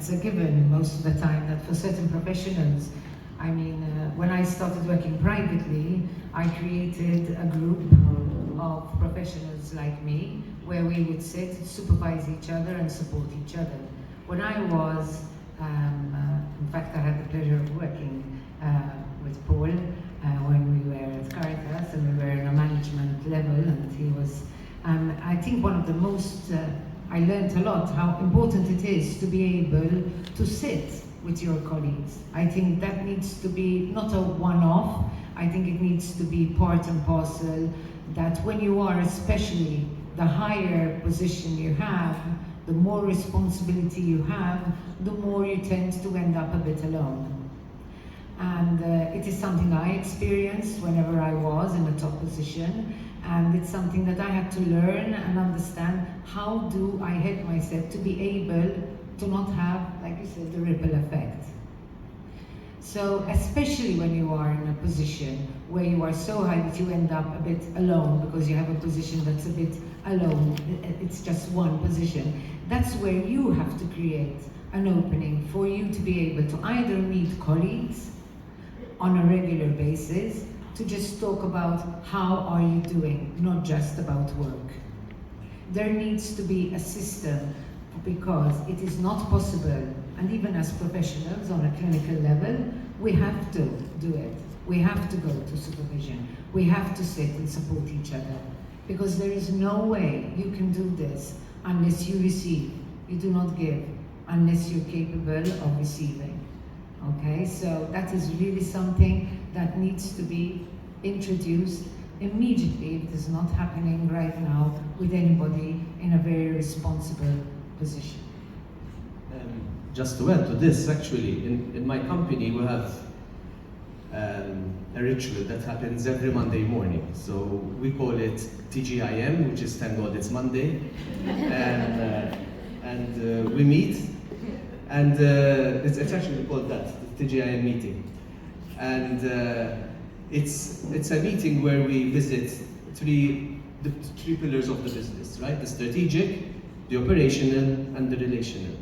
It's a given most of the time that for certain professionals, I mean, when I started working privately, I created a group of professionals like me where we would sit, supervise each other and support each other. When I was, in fact I had the pleasure of working with Paul when we were at Caritas and we were in a management level, and he was, I think one of the most, I learned a lot how important it is to be able to sit with your colleagues. I think that needs to be not a one-off. I think it needs to be part and parcel, that when you are, especially the higher position you have, the more responsibility you have, the more you tend to end up a bit alone. And it is something I experienced whenever I was in a top position, and it's something that I had to learn and understand. How do I help myself to be able to not have, like you said, the ripple effect? So especially when you are in a position where you are so high that you end up a bit alone because you have a position that's a bit alone, it's just one position, that's where you have to create an opening for you to be able to either meet colleagues on a regular basis, to just talk about how are you doing, not just about work. There needs to be a system, because it is not possible, and even as professionals on a clinical level, we have to do it. We have to go to supervision. We have to sit and support each other, because there is no way you can do this unless you receive. You do not give unless you're capable of receiving. Okay, so that is really something that needs to be introduced immediately if it is not happening right now with anybody in a very responsible position. Just to add to this, actually, in my company we have a ritual that happens every Monday morning. So we call it TGIM, which is 10 Audits Monday, and we meet. And it's actually called that, the TGIM meeting. And it's a meeting where we visit the three pillars of the business, right? The strategic, the operational, and the relational.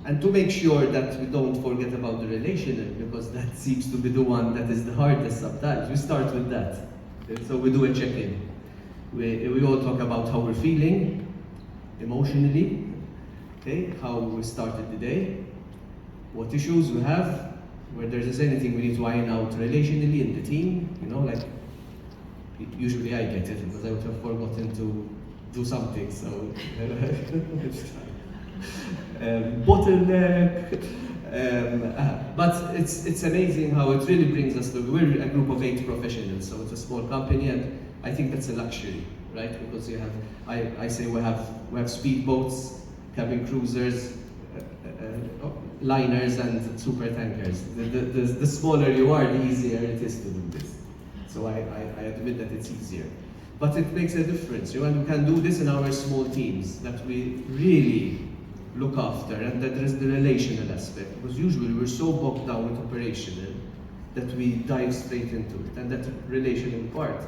And to make sure that we don't forget about the relational, because that seems to be the one that is the hardest sometimes, we start with that. And so we do a check-in. We all talk about how we're feeling emotionally, okay, how we started the day, what issues we have, where there's anything we need to iron out relationally in the team, you know, like, usually I get it because I would have forgotten to do something, so, bottleneck, but it's amazing how it really brings us to, we're a group of 8 professionals, so it's a small company, and I think that's a luxury, right, because you have, I say we have speedboats, cabin cruisers, liners and super tankers. The smaller you are, the easier it is to do this. So I admit that it's easier. But it makes a difference, you know, and we can do this in our small teams that we really look after, and that there is the relational aspect, because usually we're so bogged down with operational that we dive straight into it, and that relational part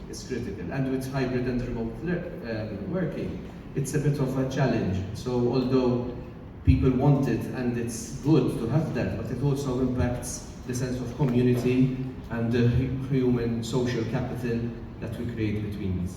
is critical. And with hybrid and remote working, it's a bit of a challenge. So although people want it and it's good to have that, but it also impacts the sense of community and the human social capital that we create between us.